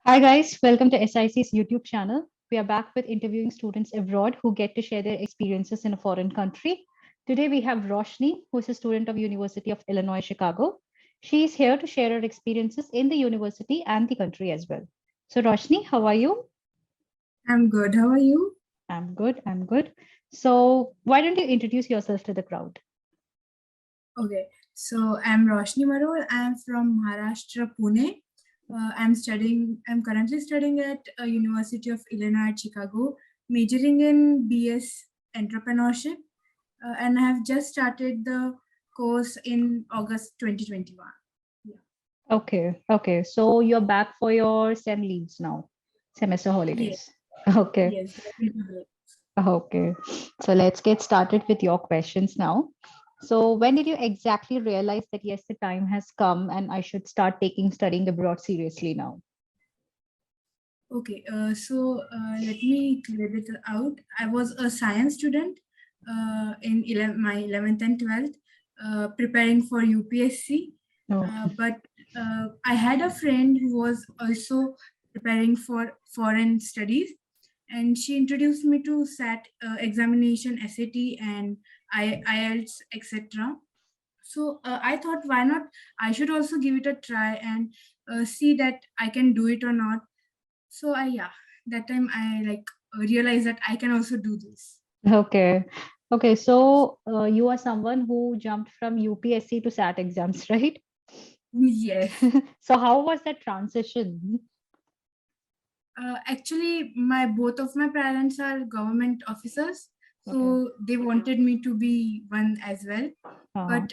Hi guys, welcome to SIC's YouTube channel. We are back with interviewing students abroad who get to share their experiences in a foreign country. Today we have Roshni, who is a student of University of Illinois, Chicago. She is here to share her experiences in the university and the country as well. So Roshni, how are you? I'm good. How are you? I'm good. So why don't you introduce yourself to the crowd? Okay. So I'm Roshni Maror. I'm from Maharashtra, Pune. I'm currently studying at University of Illinois, Chicago, majoring in BS Entrepreneurship, and I have just started the course in August 2021. Yeah. Okay. So you're back for your SEM leaves now, semester Yes. holidays. Okay. Yes. Definitely. Okay, so let's get started with your questions now. So, when did you exactly realize that yes, the time has come and I should start taking studying abroad seriously now? Okay, let me clear it out. I was a science student in my 11th and 12th, preparing for UPSC. Oh, But I had a friend who was also preparing for foreign studies, and she introduced me to SAT examination, SAT, and IELTS, etc. So I thought, why not? I should also give it a try and see that I can do it or not. So that time I realized that I can also do this. okay. Okay, so you are someone who jumped from UPSC to SAT exams, right? Yes. So, how was that transition? Actually, my both of my parents are government officers, Okay. so they wanted me to be one as well. Uh-huh. But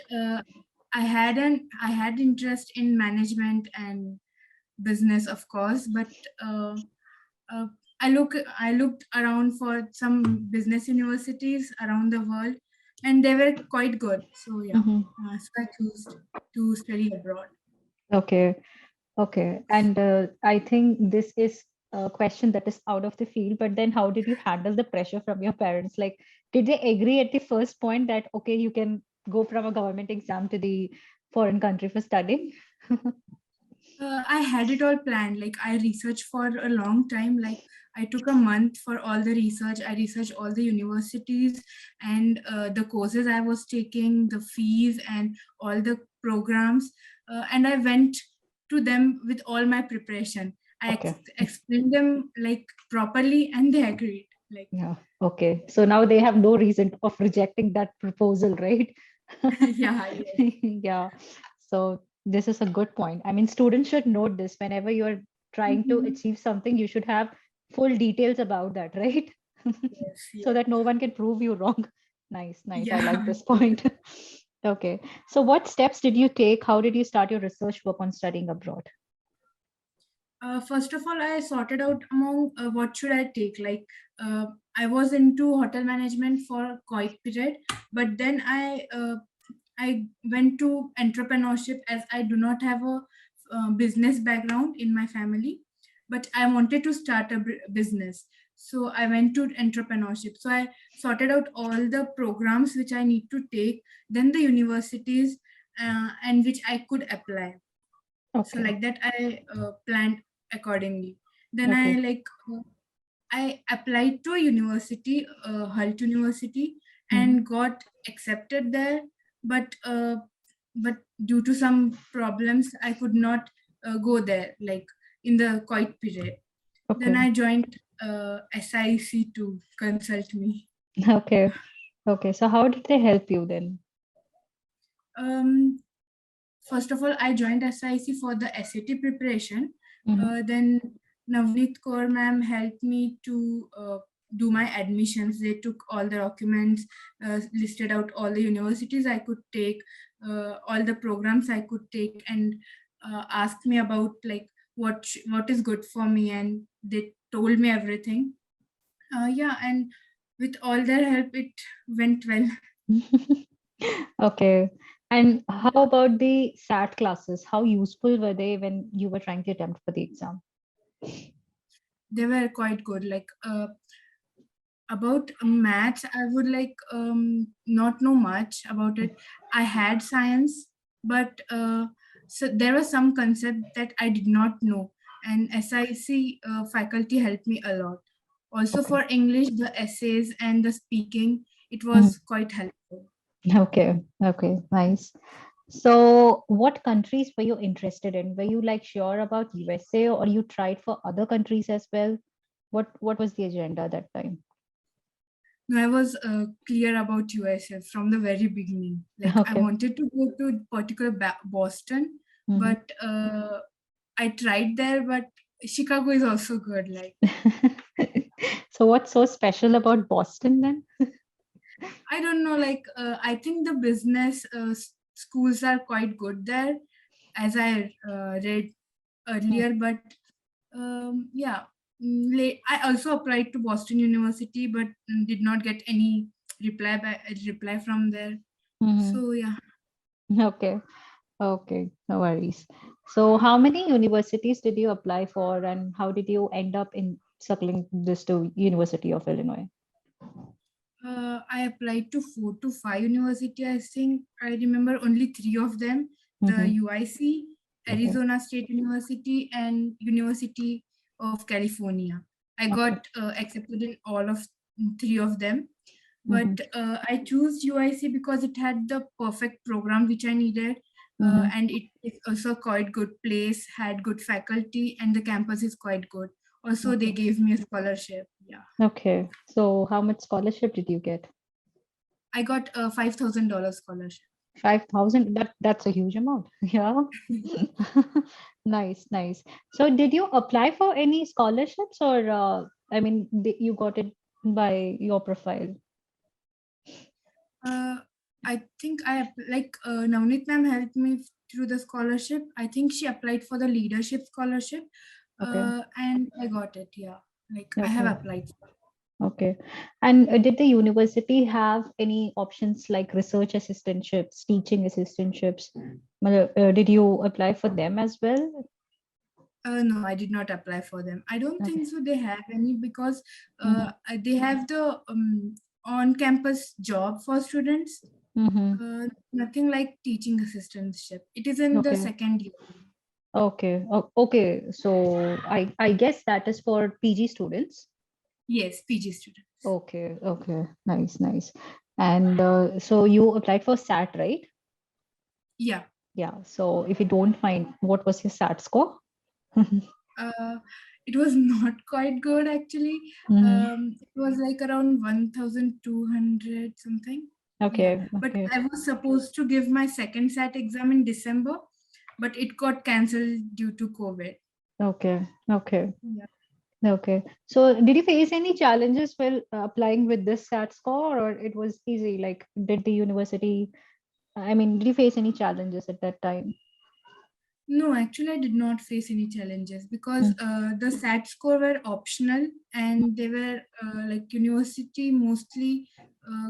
I had interest in management and business, of course. But uh, I looked around for some business universities around the world, and they were quite good. So Mhm. so I chose to study abroad. Okay. Okay. And I think this is a question that is out of the field, but then how did you handle the pressure from your parents? Like, did they agree at the first point that, okay, you can go from a government exam to the foreign country for studying? I had it all planned. Like I researched for a long time. Like I took a month for all the research. I researched all the universities and the courses I was taking, the fees, and all the programs. And I went to them with all my preparation. Okay. Explained them like properly, and they agreed. Like Yeah. Okay. So now they have no reason of rejecting that proposal, right? yeah, yes. Yeah. So this is a good point. I mean, students should note this whenever you're trying to Mhm. achieve something, you should have full details about that, right? Yes, So yes. that no one can prove you wrong. Nice, nice. I like Yeah. this point. Okay. So what steps did you take? How did you start your research work on studying abroad? First of all, I sorted out among what should I take. Uh, I was into hotel management for quite period, but then I went to entrepreneurship as I do not have a business background in my family, but I wanted to start a business. So I went to entrepreneurship. So I sorted out all the programs which I need to take, then the universities and which I could apply. So Okay. like that I planned accordingly. Then Okay. I applied to a university, Hult University, Mhm. and got accepted there. But but due to some problems, I could not go there like in the quiet period. Then Okay. I joined SIEC to consult me. Okay. Okay. So how did they help you then? Um, First of all, I joined SIC for the SAT preparation. Mhm. Then Navneet Kaur ma'am helped me to do my admissions. They took all the documents, listed out all the universities I could take, all the programs I could take, and asked me about like what is good for me, and they told me everything. And with all their help, it went well. Okay. And how about the SAT classes? How useful were they when you were trying to attempt for the exam? They were quite good. About maths, I would not know much about it. I had science, but so there was some concept that I did not know. and SIEC faculty helped me a lot. Also Okay. for English, the essays and the speaking, it Mhm. was quite helpful. Okay. Okay. Nice. So, what countries were you interested in? Were you like sure about USA or you tried for other countries as well? What was the agenda that time? No, I was clear about USA from the very beginning. Like I Okay. wanted to go to particular Boston, Mhm. but I tried there. But Chicago is also good. Like So, what's so special about Boston then? I don't know. Like I think the business schools are quite good there, as I read Mm. earlier. But yeah, I also applied to Boston University, but did not get any reply from there. Mhm. So yeah. Okay. Okay. No worries. So, how many universities did you apply for, and how did you end up in circling this to University of Illinois? I applied to 4 to 5 university. I think I remember only three of them: the Mm-hmm. UIC, Okay. Arizona State University, and University of California. I Okay. got accepted in all of three of them, Mm-hmm. but I chose UIC because it had the perfect program which I needed, Mm-hmm. and it is also quite good place, had good faculty, and the campus is quite good. Also, they Okay. gave me a scholarship. Yeah. Okay. So, how much scholarship did you get? I got a $5,000 scholarship. 5,000. That's a huge amount. Yeah. Nice, nice. So, did you apply for any scholarships, or I mean, you got it by your profile? Uh, I think Navneet ma'am helped me through the scholarship. I think she applied for the leadership scholarship, Okay. and I got it. Yeah, like I have Okay. applied for it. Okay. And did the university have any options like research assistantships, teaching assistantships? Did you apply for them as well? No, I did not apply for them. I don't Okay. think so. They have any because Mm-hmm. they have the on-campus job for students. Mm-hmm. Nothing like teaching assistantship. It is in the Okay. second year. Okay. Okay. So I guess that is for PG students. Yes, PG students. Okay. Okay. Nice. Nice. And so you applied for SAT, right? Yeah. Yeah. So if you don't find, what was your SAT score? Uh, it was not quite good actually. Mm-hmm. It was like around 1,200 something. Yeah, Okay. but Okay. I was supposed to give my second SAT exam in December, but it got cancelled due to COVID. Okay. Okay. Yeah. Okay. So did you face any challenges while applying with this SAT score, or it was easy? Like, did the university, I mean, did you face any challenges at that time? No, actually, I did not face any challenges because Mm. the SAT score were optional and they were like university mostly uh,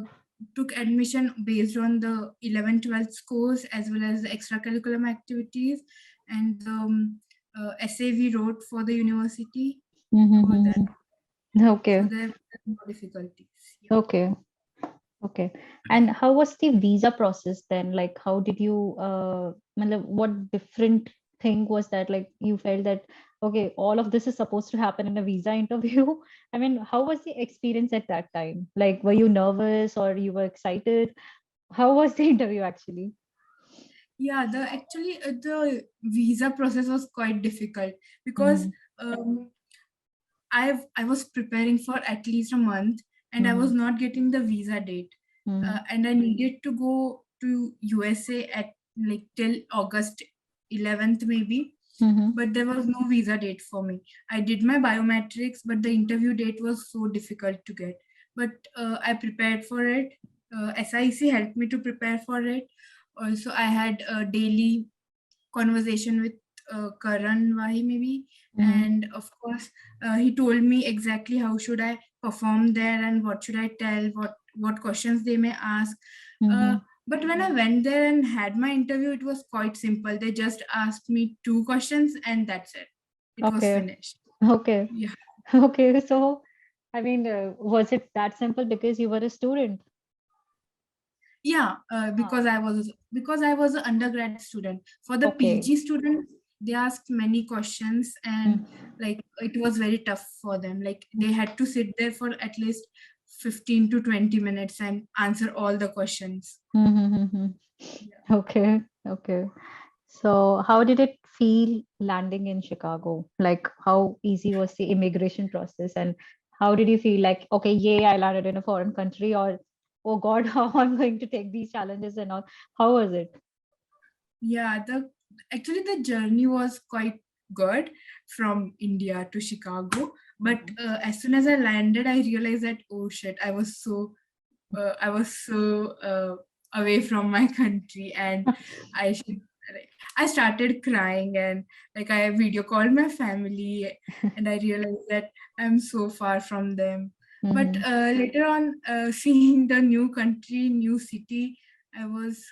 took admission based on the 11, 12 scores as well as the extracurriculum activities and the essay we wrote for the university for that. Mm-hmm. So Okay. there were no difficulties. Yeah. Okay. Okay. And how was the visa process then? Like, how did you, matlab, what different thing was that? Like, you felt that, okay, all of this is supposed to happen in a visa interview. I mean, how was the experience at that time? Like, were you nervous or you were excited? How was the interview actually? Yeah, the visa process was quite difficult because Mm-hmm. um, I was preparing for at least a month and I Mm-hmm. was not getting the visa date. Mm-hmm. And I needed to go to USA at like till August 11th maybe, Mm-hmm. but there was no visa date for me. I did my biometrics, but the interview date was so difficult to get. But I prepared for it. SIC helped me to prepare for it. Also, I had a daily conversation with Karan Wahi maybe, Mm-hmm. and of course he told me exactly how should I perform there and what should I tell, what questions they may ask. Uh, Mm-hmm. but when I went there and had my interview, it was quite simple. They just asked me two questions and that's it. It was Okay. finished. Okay. Yeah. Okay. So, I mean, was it that simple because you were a student? Yeah, Ah, because I was an undergrad student. For the okay. PG students, they asked many questions, and like it was very tough for them. Like they had to sit there for at least 15 to 20 minutes and answer all the questions. Yeah. Okay, okay. So how did it feel landing in Chicago? Like how easy was the immigration process, and how did you feel like, okay, yay, I landed in a foreign country, or oh God, how I'm going to take these challenges and all. How was it? Yeah, the actually the journey was quite good from India to Chicago, but as soon as I landed, I realized that oh shit, I was so away from my country, and I should. I started crying, and like I video called my family, and I realized that I'm so far from them. But Mm-hmm. later on, seeing the new country, new city, I was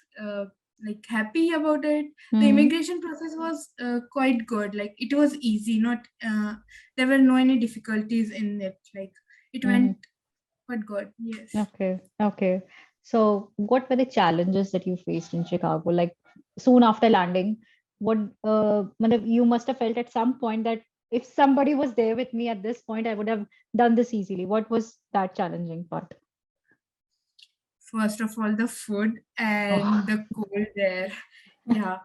like happy about it. The Mm-hmm. immigration process was quite good. Like it was easy. Not there were no any difficulties in it. Like it Mm-hmm. went quite good. Yes. Okay, okay. So, what were the challenges that you faced in Chicago? Like soon after landing, what you must have felt at some point that if somebody was there with me at this point, I would have done this easily. What was that challenging part? First of all, the food and Oh. the cold there. Yeah.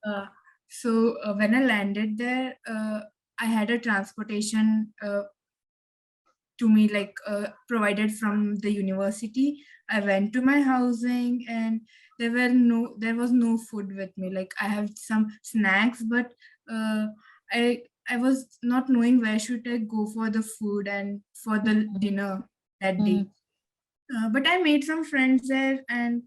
Uh, so when I landed there, I had a transportation to me, like provided from the university. I went to my housing, and there was no food with me. Like I have some snacks, but uh, I was not knowing where should I go for the food and for the Mhm, dinner that day. mhm, But I made some friends there, and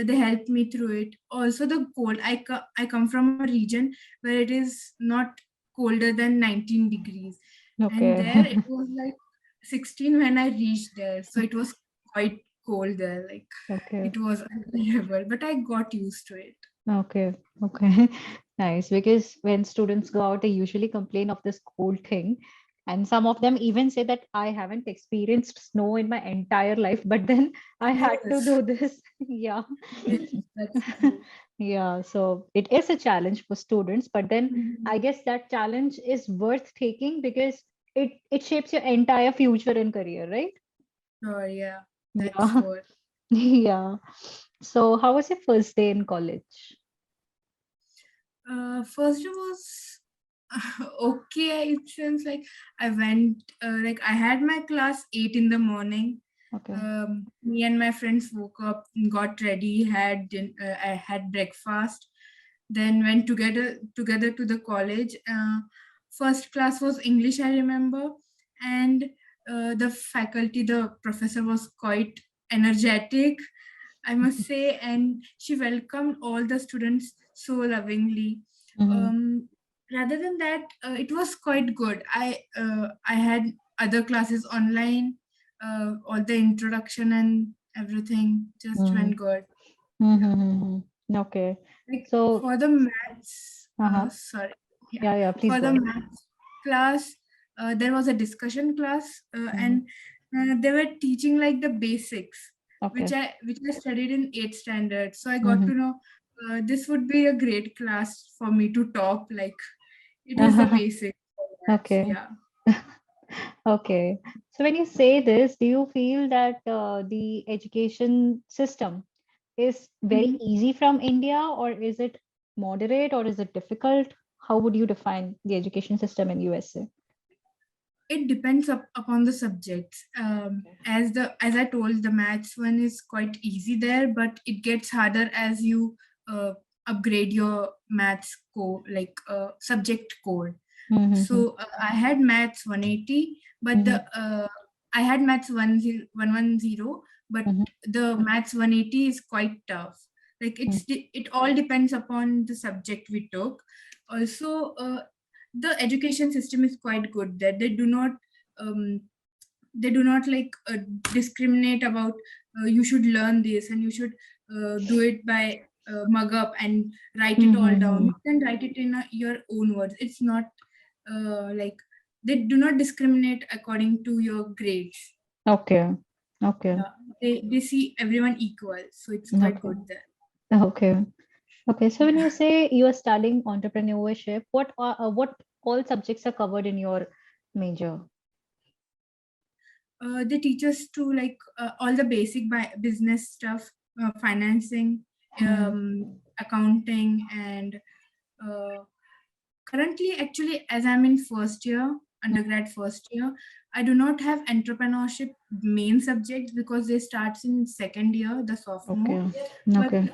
they helped me through it. Also, the cold. I come from a region where it is not colder than 19 degrees, and okay. there it was like 16 when I reached there. So it was quite cold there. Like Okay. it was unbearable, but I got used to it. Okay. Okay. Nice. Because when students go out, they usually complain of this cold thing. And some of them even say that I haven't experienced snow in my entire life, but then I had to Yes, do this. Yeah. yes, that's true. Yeah. So it is a challenge for students, but then Mhm. I guess that challenge is worth taking because it shapes your entire future and career, right? Oh yeah, that's Yeah. what. Yeah. So how was your first day in college? First it was okay. It seems like I went like I had my class 8 in the morning. Okay. Me and my friends woke up, got ready, I had breakfast, then went together to the college. First class was English, I remember, and the faculty, the professor was quite energetic, I must say, and she welcomed all the students so lovingly. Mm-hmm. Um, Rather than that, it was quite good. I had other classes online, all the introduction and everything just Mm-hmm. went good. Yeah, Mm-hmm. Okay. like So, for the maths, uh-huh. sorry, yeah, Yeah, yeah, please for go the ahead. maths class, there was a discussion class, Mm-hmm. and they were teaching like the basics, Okay. which I studied in 8th standard. So I got Mm-hmm. to know this would be a great class for me to top. Like it was the basics for maths. Okay. Yeah. Okay. So when you say this, do you feel that the education system is very Mhm. easy from India, or is it moderate, or is it difficult? How would you define the education system in USA? It depends upon the subjects. As I told, the maths one is quite easy there, but it gets harder as you uh, upgrade your maths core, like subject core. Mm-hmm. So I had maths 180, but Mm-hmm. the I had maths 110, but Mm-hmm. the maths 180 is quite tough. Like it all depends upon the subject we took. Also, the education system is quite good there. Um, they do not like discriminate about you should learn this and you should do it by mug up and write it all down. Mm-hmm. You can write it in your own words. It's not like they do not discriminate according to your grades. Okay. Okay. Yeah, they see everyone equal, so it's quite Okay. good there. Okay. Okay, so when you say you are studying entrepreneurship, what all subjects are covered in your major? They teach us to like all the basic business stuff, financing, Hmm. accounting, and uh, currently, actually, as I'm in first year, undergrad first year, I do not have entrepreneurship main subjects because they starts in second year, the sophomore. Okay. But Okay.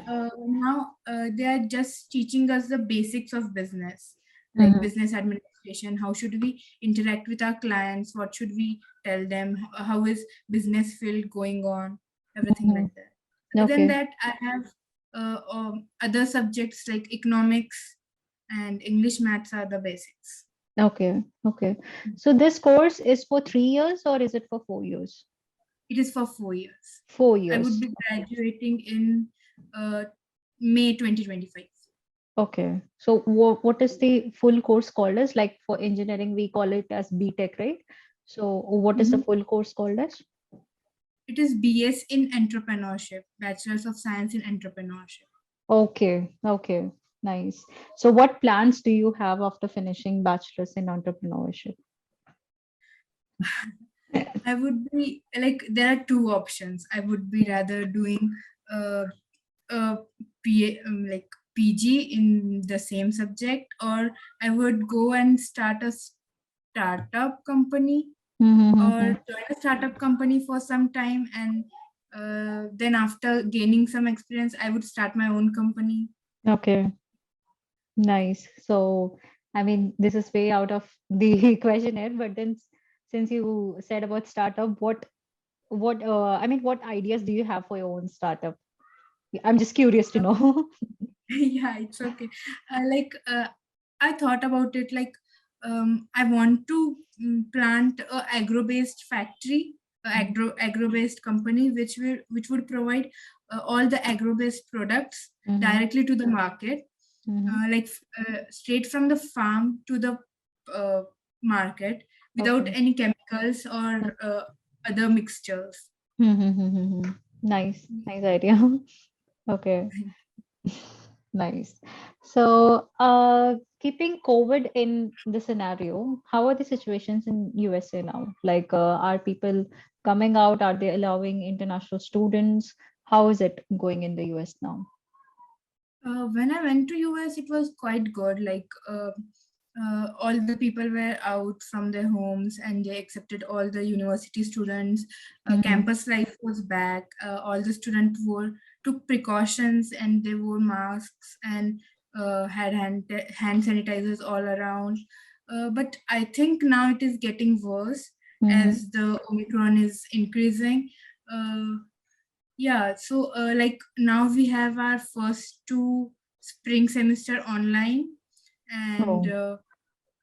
now they are just teaching us the basics of business, like Hmm. business administration. How should we interact with our clients? What should we tell them? How is business field going on? Everything Hmm. like that. Other than Okay. that, I have other subjects like economics and English, maths are the basics. Okay. Okay. So this course is for 3 years or is it for 4 years? It is for 4 years. Four I would years. be graduating in uh, May 2025. Okay. So what is the full course called as? Like for engineering, we call it as BTech, right? So what is the Mhm. full course called as? It is BS in Entrepreneurship, Bachelors of Science in Entrepreneurship. Okay. Okay. Nice. So what plans do you have after finishing bachelor's in entrepreneurship? I would be like, there are two options. I would be rather doing uh, a like PG in the same subject, or I would go and start a startup company or Mm-hmm. join a startup company for some time, and then after gaining some experience I would start my own company. Okay. Nice. So, I mean, this is way out of the questionnaire, but then since you said about startup, I mean, what ideas do you have for your own startup? I'm just curious to know. Yeah, it's okay. Like I thought about it, like I want to plant a agro based factory, a agro based company which would provide all the agro based products Mm-hmm. directly to the market, Mm-hmm. like straight from the farm to the uh, market without Okay. any chemicals or other mixtures. Mm-hmm. Nice. Nice idea. Okay. Nice. So, keeping COVID in the scenario, how are the situations in USA now? Like, are people coming out? Are they allowing international students? How is it going in the US now? When I went to US, it was quite good. Like all the people were out from their homes, and they accepted all the university students. Mm-hmm. Campus life was back. All the students wore took precautions, and they wore masks and had hand sanitizers all around. But I think now it is getting worse Mm-hmm. as the Omicron is increasing. Uh, yeah, so like now we have our first two spring semester online, and Oh,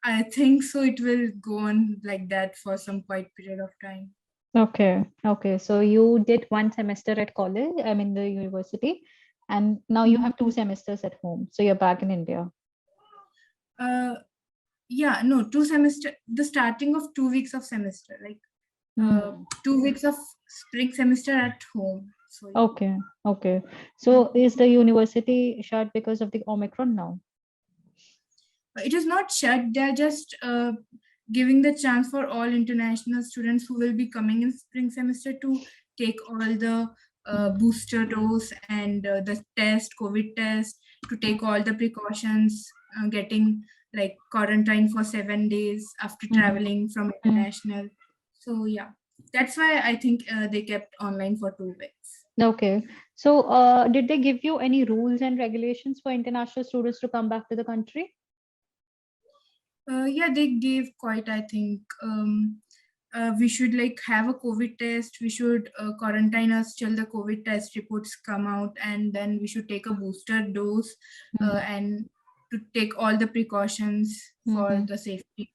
I think so it will go on like that for some quite period of time. okay. Okay. So you did one semester at college, I mean the university, and now you Mhm. have 2 semesters at home. So you're back in India. Uh, yeah, no, two semester, the starting of 2 weeks of semester, like uh, Hmm. 2 weeks of spring semester at home. So yeah. Okay. Okay. So is the university shut because of the Omicron now? It is not shut. They are just giving the chance for all international students who will be coming in spring semester to take all the booster dose and the test, COVID test, to take all the precautions, getting like quarantine for 7 days after Mm-hmm. traveling from international. So yeah, that's why I think they kept online for 2 weeks. Okay. So, did they give you any rules and regulations for international students to come back to the country? Yeah, they gave quite, I think. We should like have a COVID test. We should quarantine us till the COVID test reports come out, and then we should take a booster dose and to take all the precautions for Mm-hmm. the safety.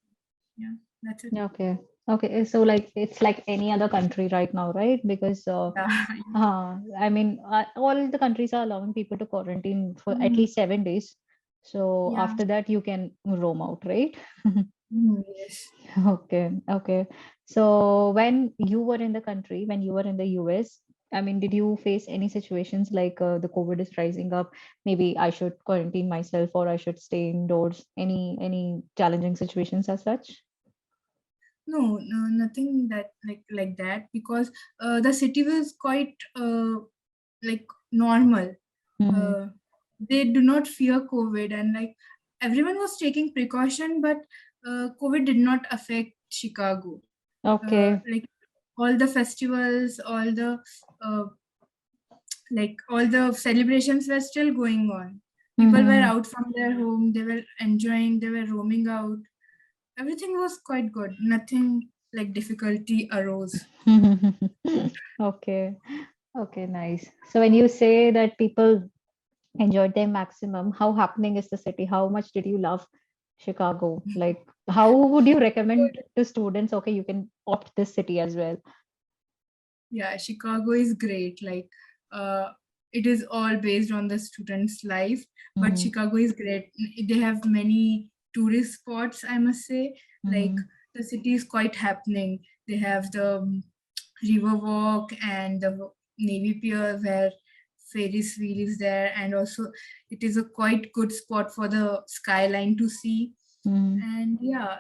Yeah, that's it. Okay. Okay. So, like, it's like any other country right now, right? Because, Yeah. I mean, all the countries are allowing people to quarantine for at Mm, least 7 days. So yeah. after that, you can roam out, right? Yes. Okay. Okay. So when you were in the country, when you were in the US, I mean, did you face any situations like the COVID is rising up? Maybe I should quarantine myself or I should stay indoors. Any challenging situations as such? No, no, nothing that like that, because the city was quite like normal. Hmm. Uh, they do not fear COVID, and like everyone was taking precaution, but COVID did not affect Chicago. Okay. Like all the festivals, uh, all the celebrations were still going on. People were Hmm. out from their home, they were enjoying, they were roaming out. Everything was quite good. Nothing like difficulty arose. Okay. Okay, nice. So when you say that people enjoyed their maximum, how happening is the city? How much did you love Chicago? Like, how would you recommend to students? Okay, you can opt this city as well. Yeah, Chicago is great. Uh, it is all based on the student's life, but Mm-hmm. Chicago is great. They have many tourist spots, I must say. Like Mm-hmm. the city is quite happening. They have the river walk and the Navy Pier where Ferris wheel is there, and also it is a quite good spot for the skyline to see. And yeah,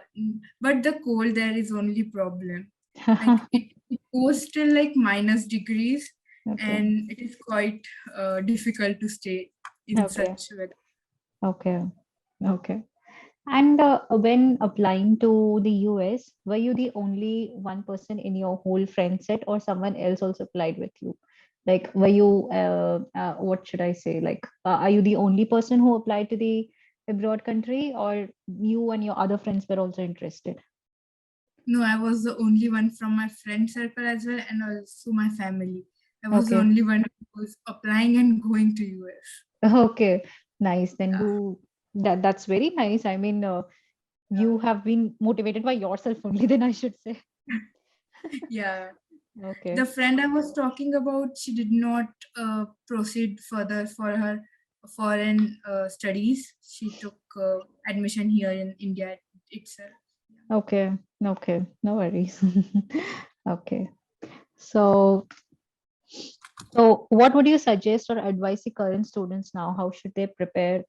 but the cold there is only problem. Like it goes till like minus degrees, Okay. and it is quite difficult to stay in Okay. such weather. Okay. Okay. And when applying to the US, were you the only one person in your whole friend set, or someone else also applied with you? Like, were you, what should I say? Like, are you the only person who applied to the abroad country, or you and your other friends were also interested? No, I was the only one from my friend circle as well, and also my family. I was the Okay. only one who was applying and going to US. Okay. Nice. Then Yeah. that's very nice. I mean, you have been motivated by yourself only, then I should say. Yeah. Okay. The friend I was talking about, she did not proceed further for her foreign studies. She took admission here in India itself. Okay. Okay. No worries. Okay. So, so what would you suggest or advise the current students now? How should they prepare,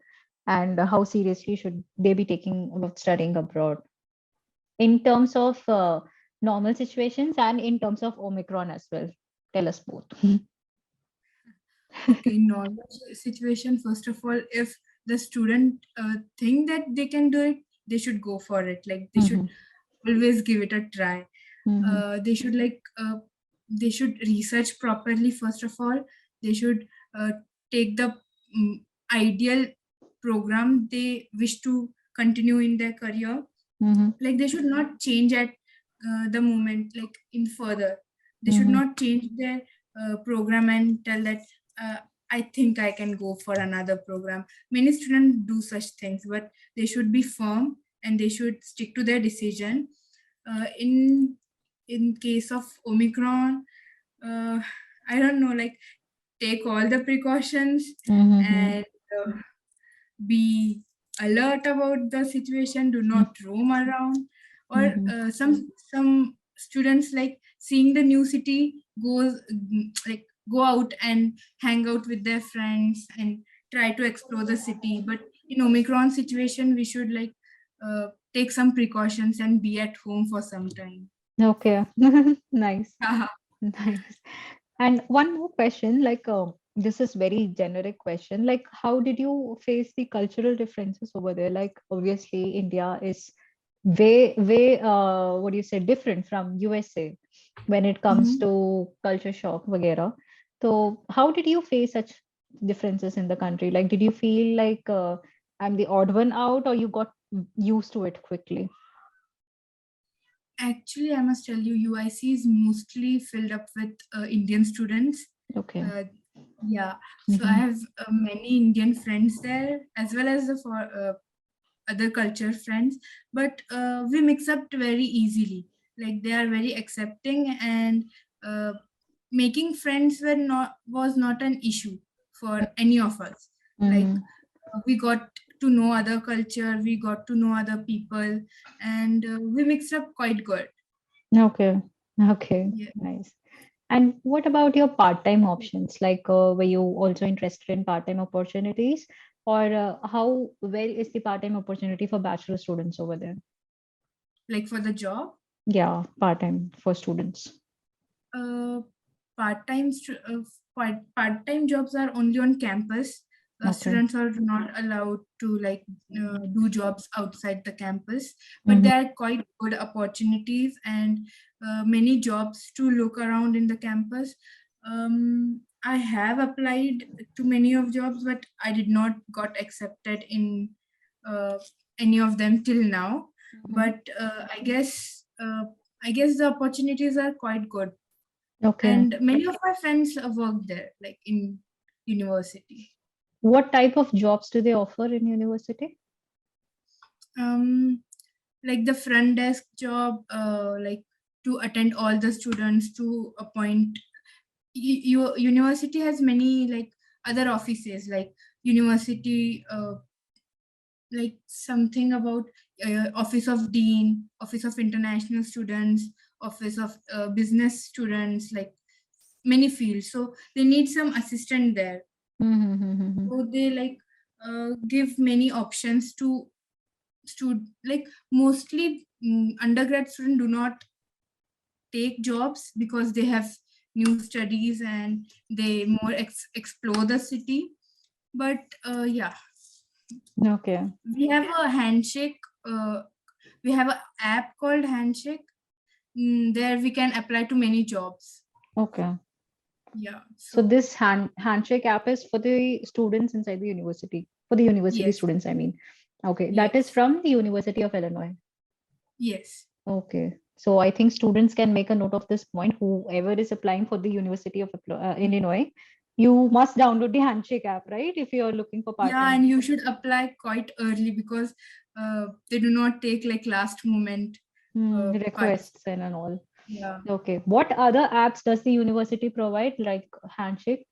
and how seriously should they be taking about studying abroad in terms of normal situations and in terms of Omicron as well? Tell us both. Okay, in normal situation, first of all, if the student think that they can do it, they should go for it. Like they should Mhm, always give it a try. mhm, They should they should research properly. First of all, they should uh, take the ideal program they wish to continue in their career. mhm, Like they should not change at the moment, like in further they should mhm, not change their program and tell that uh, I think I can go for another program. Many students do such things, but they should be firm and they should stick to their decision. In case of Omicron, uh, I don't know, like take all the precautions mhm, and uh, be alert about the situation, do mhm, not roam around. Or mhm, some students, like seeing the new city, goes like go out and hang out with their friends and try to explore the city. But in Omicron situation, we should take some precautions and be at home for some time. okay. Nice. Nice. And one more question, like this is very generic question. Like, how did you face the cultural differences over there? Like, obviously, India is way what do you say, different from USA when it comes Mhm. to culture shock, vagera. So, how did you face such differences in the country? Like, did you feel like I'm the odd one out, or you got used to it quickly? Actually, I must tell you, UIC is mostly filled up with Indian students. Okay. Uh, yeah, so I Mm-hmm. have many Indian friends there, as well as the for other culture friends. But we mix up very easily. Like they are very accepting, and uh, making friends was not an issue for any of us. Like Mm-hmm. we got to know other culture, we got to know other people, and we mixed up quite good. Okay. Okay. Yeah. Nice. And what about your part-time options? Like, were you also interested in part-time opportunities, or how well is the part-time opportunity for bachelor students over there? Like for the job, Yeah, part-time for students. uh, part-time part-time jobs are only on campus. Okay. Students are not allowed to like do jobs outside the campus, but Mm-hmm. there are quite good opportunities and many jobs to look around in the campus. I have applied to many of jobs, but I did not got accepted in uh, any of them till now. Mm-hmm. But I guess the opportunities are quite good, Okay. and many of my friends work there, like in university. What type of jobs do they offer in university? um like the front desk job, like to attend all the students, to appoint. Your university has many like other offices, like university, like something about office of dean, office of international students, office of business students, like many fields, so they need some assistant there. Mm-hmm. So they like give many options to like mostly undergrad students do not take jobs because they have new studies and they more explore the city. But yeah, Okay. we have a handshake, we have an app called Handshake. There we can apply to many jobs. Okay. Yeah, So so this Handshake app is for the students inside the university, for the university yes, students, I mean. Okay, that is yes, from the University of Illinois. yes. Okay. So I think students can make a note of this point. Whoever is applying for the University of Illinois, you must download the Handshake app, right? If you're looking for Yeah, part-time and you should apply quite early because they do not take like last moment requests participants. and all. Yeah. Okay. What other apps does the university provide, like Handshake?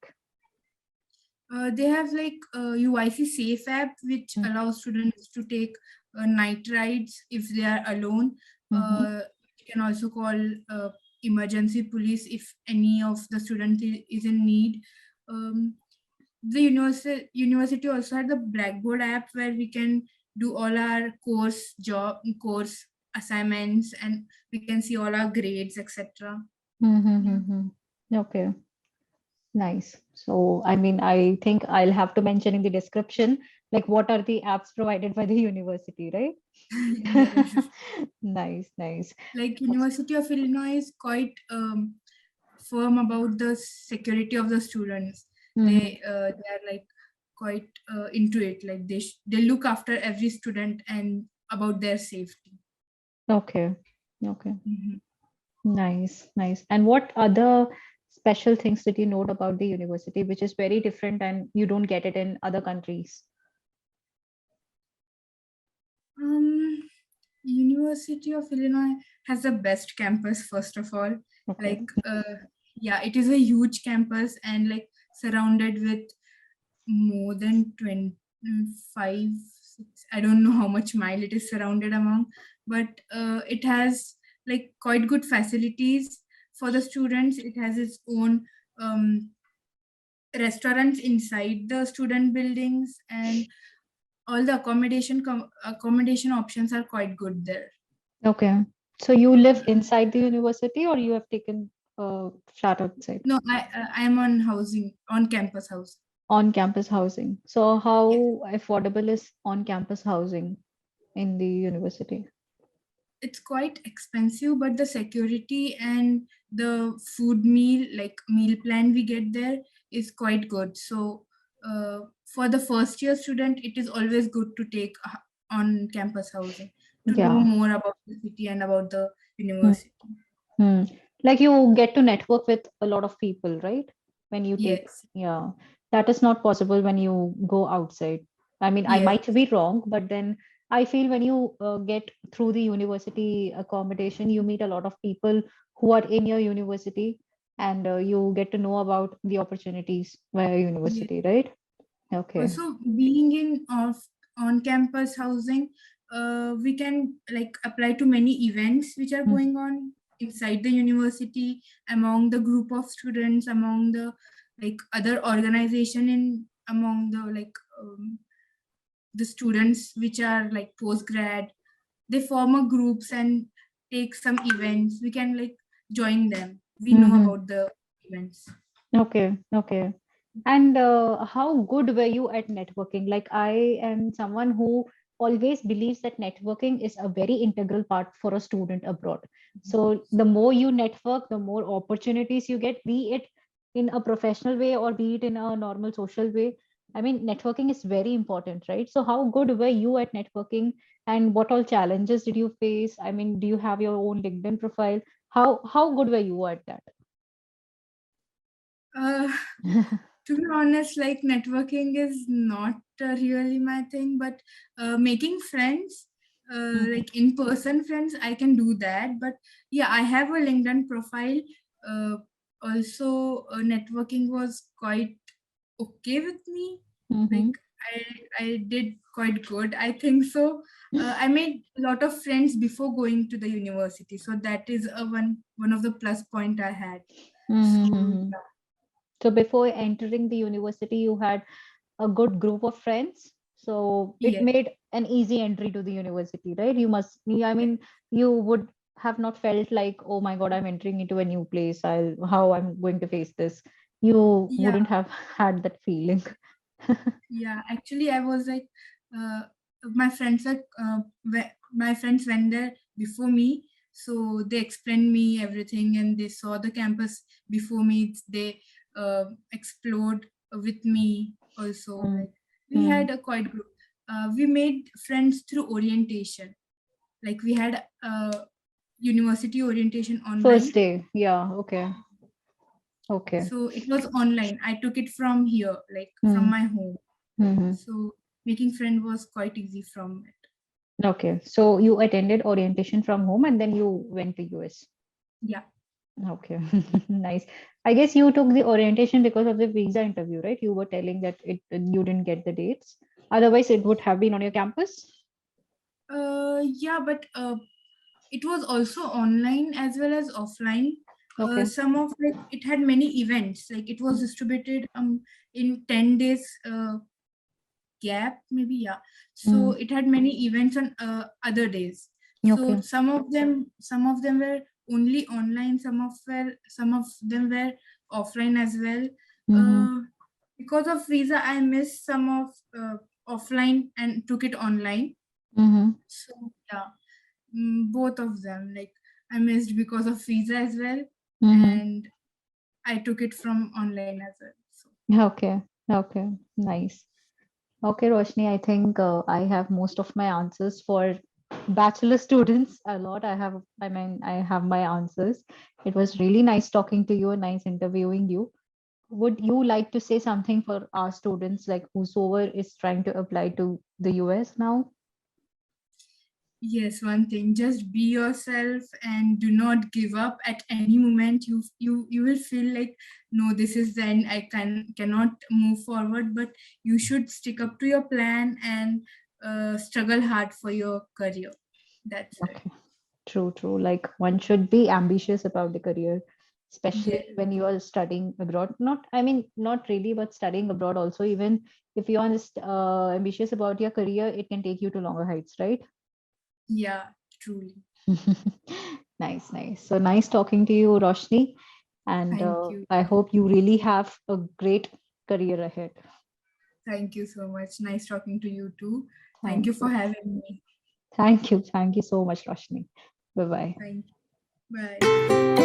They have like UIC Safe app, which allows students to take night rides if they are alone. Mm-hmm. You can also call emergency police if any of the student is in need. Um, the university also had the Blackboard app where we can do all our course assignments, and we can see all our grades, etc. Yeah. Mm-hmm. Okay. Nice. So, I mean, I think I'll have to mention in the description, like what are the apps provided by the university, right? Yes. Nice, nice. Like University of Illinois is quite firm about the security of the students. Mhm. They are like quite into it. Like they look after every student and about their safety. Okay. Okay. Mhm. Nice, nice. And what other special things did you note about the university, which is very different and you don't get it in other countries? Um, University of Illinois has the best campus, first of all. Okay. Like, yeah, it is a huge campus and like surrounded with more than 25, I don't know how much mile it is surrounded among, but it has like quite good facilities for the students. It has its own um, restaurants inside the student buildings, and all the accommodation options are quite good there. Okay. So you live inside the university or you have taken a flat outside? No, I am on housing, on campus housing. On-campus housing. So Yes. how affordable is on-campus housing in the university? It's quite expensive, but the security and the food meal, like meal plan we get there, is quite good. So for the first year student, it is always good to take on campus housing to know Yeah. more about the city and about the Hmm. university. Hmm. Like you get to network with a lot of people, right? When you take, Yes. yeah, that is not possible when you go outside. I mean, I Yes. might be wrong, but then I feel when you get through the university accommodation, you meet a lot of people who are in your university and you get to know about the opportunities via Yes. university, right? Okay. Also, being in of on campus housing, we can like apply to many events which are Hmm. going on. inside the university, among the group of students, among the other organization, in among the students which are post grad. They form a groups and take some events. We can join them. We know about the events. Okay. And how good were you at networking? Like, I am someone who always believes that networking is a very integral part for a student abroad. So the more you network, the more opportunities you get, be it in a professional way or be it in a normal social way. I mean, networking is very important, right? So how good were you at networking, and what all challenges did you face? I mean, do you have your own LinkedIn profile? How good were you at that? Uh, to be honest, networking is not really my thing, but making friends, in-person friends, I can do that. But yeah, I have a LinkedIn profile. Uh, Also, networking was quite okay with me. Mm-hmm. Like I did quite good, I think so. I made a lot of friends before going to the university, so that is one of the plus point I had. So Mm-hmm. So before entering the university, you had a good group of friends. So it yeah. made an easy entry to the university, right? You must, I mean, you would have not felt like, oh my God, I'm entering into a new place. How I'm going to face this. You Yeah, wouldn't have had that feeling. yeah. Actually, I was uh, my friends my friends went there before me, so they explained me everything, and they saw the campus before me. They explored with me also. Mm, Like we mm. had a quite group. We made friends through orientation. Like we had university orientation First online. day. Yeah. Okay. Okay. So it was online. I took it from here, like from Mm, my home. mhm. So making friend was quite easy from it. Okay. So you attended orientation from home and then you went to US. Yeah. Okay, nice. I guess you took the orientation because of the visa interview, right? You were telling that you didn't get the dates. Otherwise, it would have been on your campus. Yeah, but it was also online as well as offline. Okay. Some of it had many events. Like it was distributed in 10 days gap, maybe. Yeah. So Mm, it had many events on other days. So okay. some of them were only online. Some of them were offline as well. Mm-hmm. Uh, because of visa, I missed some of offline and took it online. Mm-hmm. So yeah, both of them. Like I missed because of visa as well, Mm-hmm. and I took it from online as well. So Okay. Okay. Nice. Okay, Roshni, I think I have most of my answers for bachelor students. A lot I have my answers. It was really nice talking to you and nice interviewing you. Would you like to say something for our students, like whosoever is trying to apply to the US now? yes, one thing, just be yourself and do not give up at any moment. You will feel like, no, this is the end. I cannot move forward, but you should stick up to your plan and struggle hard for your career. That's it. Okay, true. Like one should be ambitious about the career, Yeah, especially when you are studying abroad. I mean, not really, but studying abroad also. Even if you are ambitious about your career, it can take you to longer heights, right? yeah, truly. Nice. So nice talking to you, Roshni. And Thank you. I hope you really have a great career ahead. Thank you so much. Nice talking to you too. Thank you Thank for you. having me. Thank you. Thank you so much, Roshni. Bye bye. Thank you. Bye.